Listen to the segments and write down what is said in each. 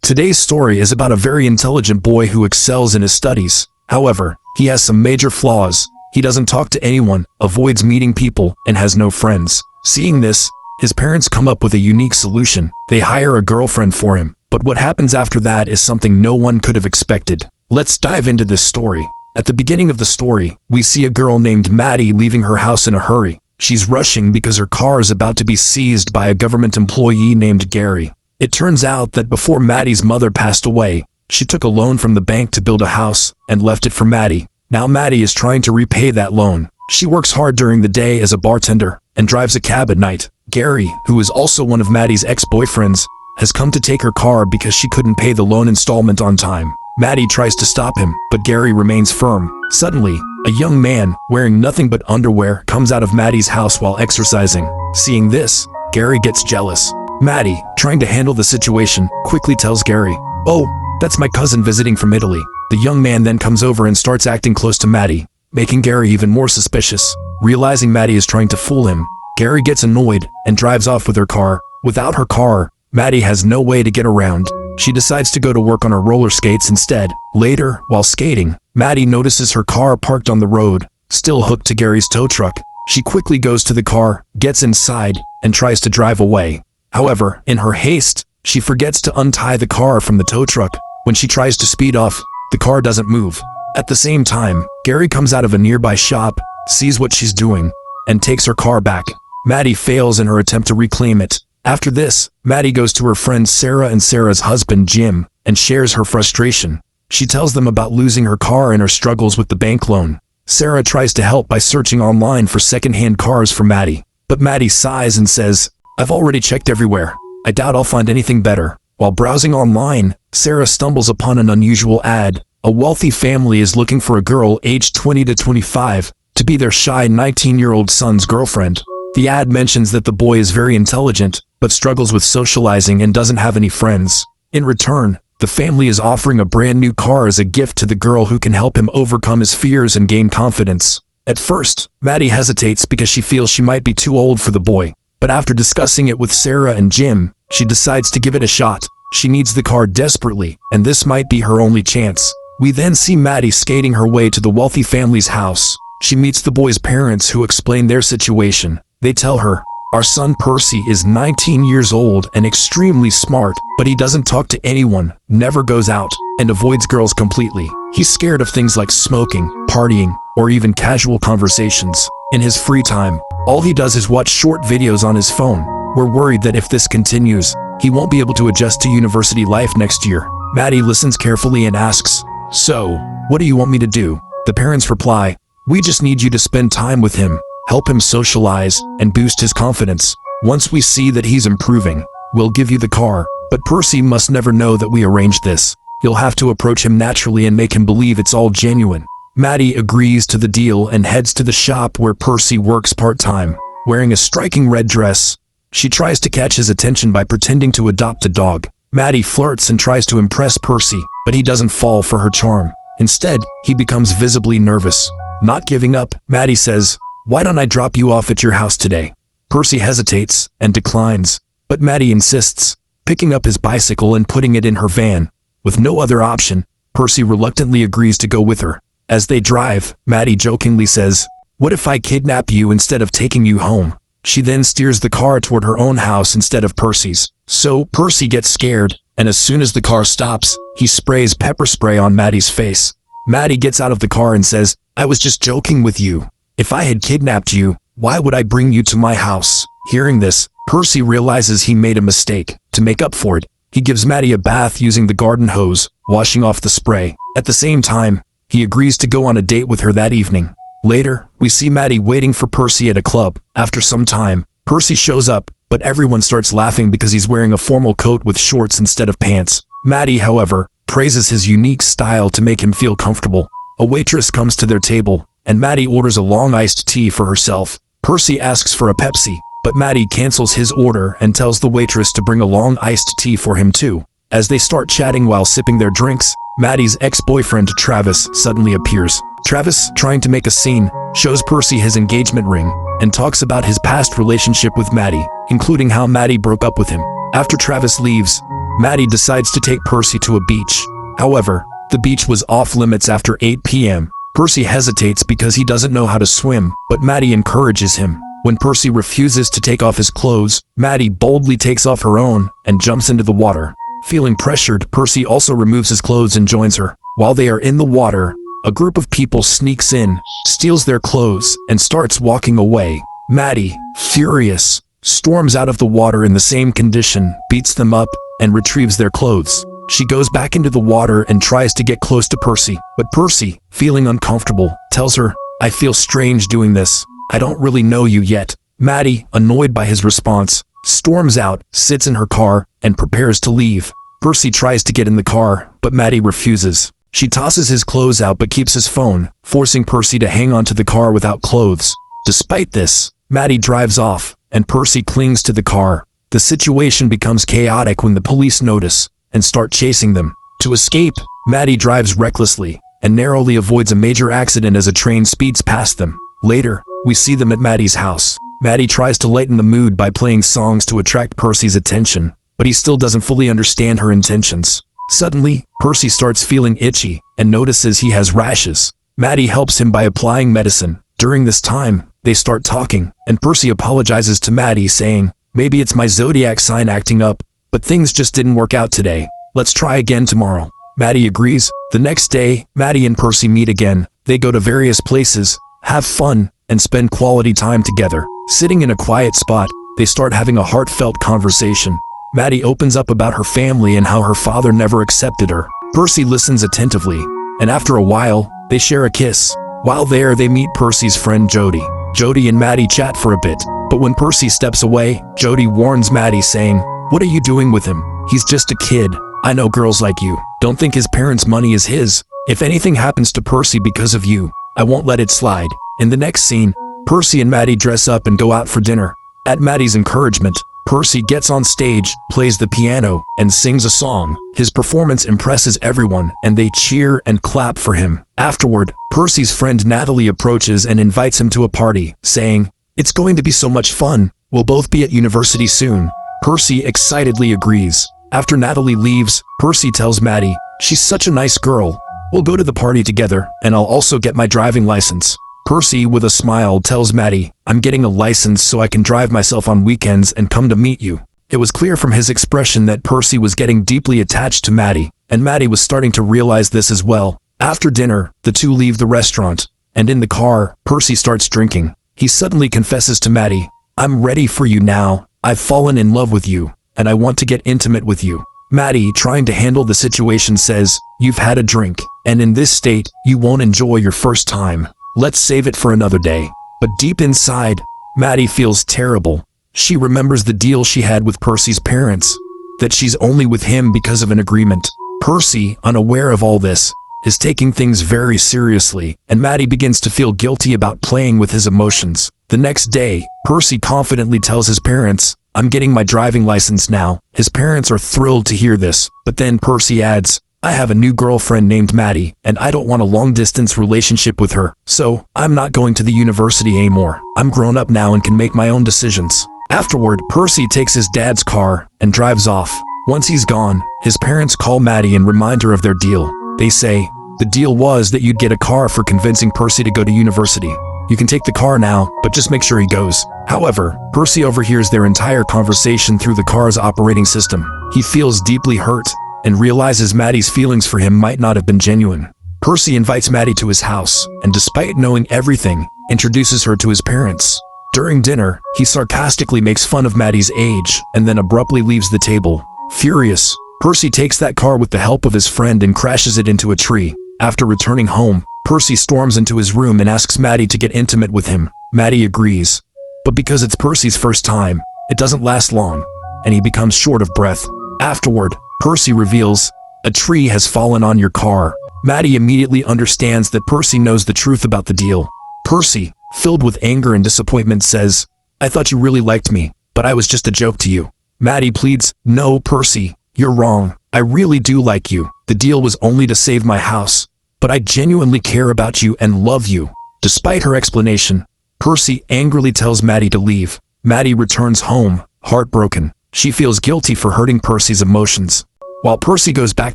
Today's story is about a very intelligent boy who excels in his studies. However, he has some major flaws. He doesn't talk to anyone, avoids meeting people, and has no friends. Seeing this, his parents come up with a unique solution. They hire a girlfriend for him. But what happens after that is something no one could have expected. Let's dive into this story. At the beginning of the story, we see a girl named Maddie leaving her house in a hurry. She's rushing because her car is about to be seized by a government employee named Gary. It turns out that before Maddie's mother passed away, she took a loan from the bank to build a house and left it for Maddie. Now Maddie is trying to repay that loan. She works hard during the day as a bartender and drives a cab at night. Gary, who is also one of Maddie's ex-boyfriends, has come to take her car because she couldn't pay the loan installment on time. Maddie tries to stop him, but Gary remains firm. Suddenly, a young man, wearing nothing but underwear, comes out of Maddie's house while exercising. Seeing this, Gary gets jealous. Maddie, trying to handle the situation, quickly tells Gary, "Oh, that's my cousin visiting from Italy." The young man then comes over and starts acting close to Maddie, making Gary even more suspicious. Realizing Maddie is trying to fool him, Gary gets annoyed and drives off with her car. Without her car, Maddie has no way to get around. She decides to go to work on her roller skates instead. Later, while skating, Maddie notices her car parked on the road, still hooked to Gary's tow truck. She quickly goes to the car, gets inside, and tries to drive away. However, in her haste, she forgets to untie the car from the tow truck. When she tries to speed off, the car doesn't move. At the same time, Gary comes out of a nearby shop, sees what she's doing, and takes her car back. Maddie fails in her attempt to reclaim it. After this, Maddie goes to her friends Sarah and Sarah's husband Jim, and shares her frustration. She tells them about losing her car and her struggles with the bank loan. Sarah tries to help by searching online for second-hand cars for Maddie. But Maddie sighs and says, "I've already checked everywhere. I doubt I'll find anything better." While browsing online, Sarah stumbles upon an unusual ad. A wealthy family is looking for a girl aged 20 to 25 to be their shy 19-year-old son's girlfriend. The ad mentions that the boy is very intelligent, but struggles with socializing and doesn't have any friends. In return, the family is offering a brand new car as a gift to the girl who can help him overcome his fears and gain confidence. At first, Maddie hesitates because she feels she might be too old for the boy. But after discussing it with Sarah and Jim, she decides to give it a shot. She needs the car desperately, and this might be her only chance. We then see Maddie skating her way to the wealthy family's house. She meets the boy's parents, who explain their situation. They tell her, "Our son Percy is 19 years old and extremely smart, but he doesn't talk to anyone, never goes out, and avoids girls completely. He's scared of things like smoking, partying, or even casual conversations. In his free time, all he does is watch short videos on his phone. We're worried that if this continues, he won't be able to adjust to university life next year." Maddie listens carefully and asks, "So, what do you want me to do?" The parents reply, "We just need you to spend time with him, help him socialize, and boost his confidence. Once we see that he's improving, we'll give you the car. But Percy must never know that we arranged this. You'll have to approach him naturally and make him believe it's all genuine." Maddie agrees to the deal and heads to the shop where Percy works part-time. Wearing a striking red dress, she tries to catch his attention by pretending to adopt a dog. Maddie flirts and tries to impress Percy, but he doesn't fall for her charm. Instead, he becomes visibly nervous. Not giving up, Maddie says, "Why don't I drop you off at your house today?" Percy hesitates and declines, but Maddie insists, picking up his bicycle and putting it in her van. With no other option, Percy reluctantly agrees to go with her. As they drive, Maddie jokingly says, "What if I kidnap you instead of taking you home?" She then steers the car toward her own house instead of Percy's. So Percy gets scared, and as soon as the car stops, he sprays pepper spray on Maddie's face. Maddie gets out of the car and says, "I was just joking with you. If I had kidnapped you, why would I bring you to my house?" Hearing this, Percy realizes he made a mistake. To make up for it, he gives Maddie a bath using the garden hose, washing off the spray. At the same time, he agrees to go on a date with her that evening. Later, we see Maddie waiting for Percy at a club. After some time, Percy shows up, but everyone starts laughing because he's wearing a formal coat with shorts instead of pants. Maddie, however, praises his unique style to make him feel comfortable. A waitress comes to their table, and Maddie orders a long iced tea for herself. Percy asks for a Pepsi, but Maddie cancels his order and tells the waitress to bring a long iced tea for him too. As they start chatting while sipping their drinks, Maddie's ex-boyfriend Travis suddenly appears. Travis, trying to make a scene, shows Percy his engagement ring and talks about his past relationship with Maddie, including how Maddie broke up with him. After Travis leaves, Maddie decides to take Percy to a beach. However, the beach was off limits after 8 p.m. Percy hesitates because he doesn't know how to swim, but Maddie encourages him. When Percy refuses to take off his clothes, Maddie boldly takes off her own and jumps into the water. Feeling pressured, Percy also removes his clothes and joins her. While they are in the water, a group of people sneaks in, steals their clothes, and starts walking away. Maddie, furious, storms out of the water in the same condition, beats them up, and retrieves their clothes. She goes back into the water and tries to get close to Percy, but Percy, feeling uncomfortable, tells her, "I feel strange doing this. I don't really know you yet." Maddie, annoyed by his response, storms out, sits in her car, and prepares to leave. Percy tries to get in the car, but Maddie refuses. She tosses his clothes out but keeps his phone, forcing Percy to hang onto the car without clothes. Despite this, Maddie drives off, and Percy clings to the car. The situation becomes chaotic when the police notice and start chasing them. To escape, Maddie drives recklessly and narrowly avoids a major accident as a train speeds past them. Later, we see them at Maddie's house. Maddie tries to lighten the mood by playing songs to attract Percy's attention, but he still doesn't fully understand her intentions. Suddenly, Percy starts feeling itchy and notices he has rashes. Maddie helps him by applying medicine. During this time, they start talking, and Percy apologizes to Maddie saying, "Maybe it's my zodiac sign acting up, but things just didn't work out today. Let's try again tomorrow." Maddie agrees. The next day, Maddie and Percy meet again. They go to various places, have fun, and spend quality time together. Sitting in a quiet spot, they start having a heartfelt conversation. Maddie opens up about her family and how her father never accepted her. Percy listens attentively, and after a while, they share a kiss. While there, they meet Percy's friend Jody. Jody and Maddie chat for a bit, but when Percy steps away, Jody warns Maddie saying, "What are you doing with him? He's just a kid. I know girls like you. Don't think his parents' money is his. If anything happens to Percy because of you, I won't let it slide." In the next scene, Percy and Maddie dress up and go out for dinner. At Maddie's encouragement, Percy gets on stage, plays the piano, and sings a song. His performance impresses everyone, and they cheer and clap for him. Afterward, Percy's friend Natalie approaches and invites him to a party, saying, "It's going to be so much fun. We'll both be at university soon." Percy excitedly agrees. After Natalie leaves, Percy tells Maddie, "She's such a nice girl. We'll go to the party together, and I'll also get my driving license." Percy, with a smile, tells Maddie, "I'm getting a license so I can drive myself on weekends and come to meet you." It was clear from his expression that Percy was getting deeply attached to Maddie, and Maddie was starting to realize this as well. After dinner, the two leave the restaurant, and in the car, Percy starts drinking. He suddenly confesses to Maddie, "I'm ready for you now. I've fallen in love with you, and I want to get intimate with you." Maddie, trying to handle the situation, says, "You've had a drink, and in this state, you won't enjoy your first time. Let's save it for another day." But deep inside, Maddie feels terrible. She remembers the deal she had with Percy's parents, that she's only with him because of an agreement. Percy, unaware of all this, is taking things very seriously, and Maddie begins to feel guilty about playing with his emotions. The next day, Percy confidently tells his parents, "I'm getting my driving license now." His parents are thrilled to hear this, but then Percy adds, "I have a new girlfriend named Maddie, and I don't want a long-distance relationship with her, so I'm not going to the university anymore. I'm grown up now and can make my own decisions." Afterward, Percy takes his dad's car and drives off. Once he's gone, his parents call Maddie and remind her of their deal. They say, "The deal was that you'd get a car for convincing Percy to go to university. You can take the car now, but just make sure he goes." However, Percy overhears their entire conversation through the car's operating system. He feels deeply hurt and realizes Maddie's feelings for him might not have been genuine. Percy invites Maddie to his house, and despite knowing everything, introduces her to his parents. During dinner, he sarcastically makes fun of Maddie's age, and then abruptly leaves the table. Furious, Percy takes that car with the help of his friend and crashes it into a tree. After returning home, Percy storms into his room and asks Maddie to get intimate with him. Maddie agrees, but because it's Percy's first time, it doesn't last long, and he becomes short of breath. Afterward, Percy reveals, "A tree has fallen on your car." Maddie immediately understands that Percy knows the truth about the deal. Percy, filled with anger and disappointment, says, "I thought you really liked me, but I was just a joke to you." Maddie pleads, "No, Percy, you're wrong. I really do like you. The deal was only to save my house, but I genuinely care about you and love you." Despite her explanation, Percy angrily tells Maddie to leave. Maddie returns home, heartbroken. She feels guilty for hurting Percy's emotions. While Percy goes back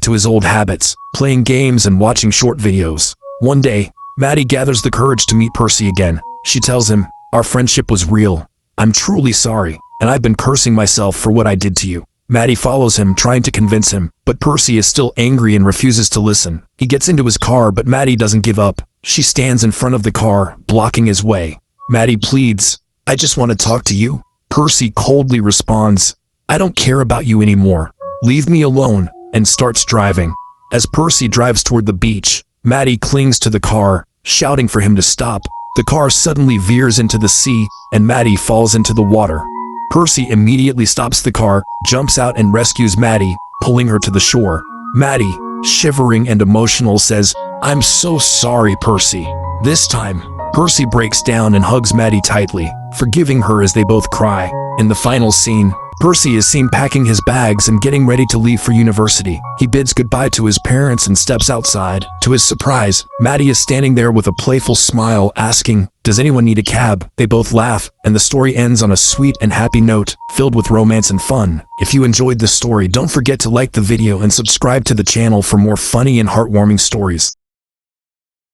to his old habits, playing games and watching short videos. One day, Maddie gathers the courage to meet Percy again. She tells him, "Our friendship was real. I'm truly sorry, and I've been cursing myself for what I did to you." Maddie follows him, trying to convince him, but Percy is still angry and refuses to listen. He gets into his car, but Maddie doesn't give up. She stands in front of the car, blocking his way. Maddie pleads, "I just want to talk to you." Percy coldly responds, "I don't care about you anymore. Leave me alone," and starts driving. As Percy drives toward the beach, Maddie clings to the car, shouting for him to stop. The car suddenly veers into the sea, and Maddie falls into the water. Percy immediately stops the car, jumps out and rescues Maddie, pulling her to the shore. Maddie, shivering and emotional, says, "I'm so sorry, Percy." This time, Percy breaks down and hugs Maddie tightly, forgiving her as they both cry. In the final scene, Percy is seen packing his bags and getting ready to leave for university. He bids goodbye to his parents and steps outside. To his surprise, Maddie is standing there with a playful smile, asking, "Does anyone need a cab?" They both laugh, and the story ends on a sweet and happy note, filled with romance and fun. If you enjoyed the story, don't forget to like the video and subscribe to the channel for more funny and heartwarming stories.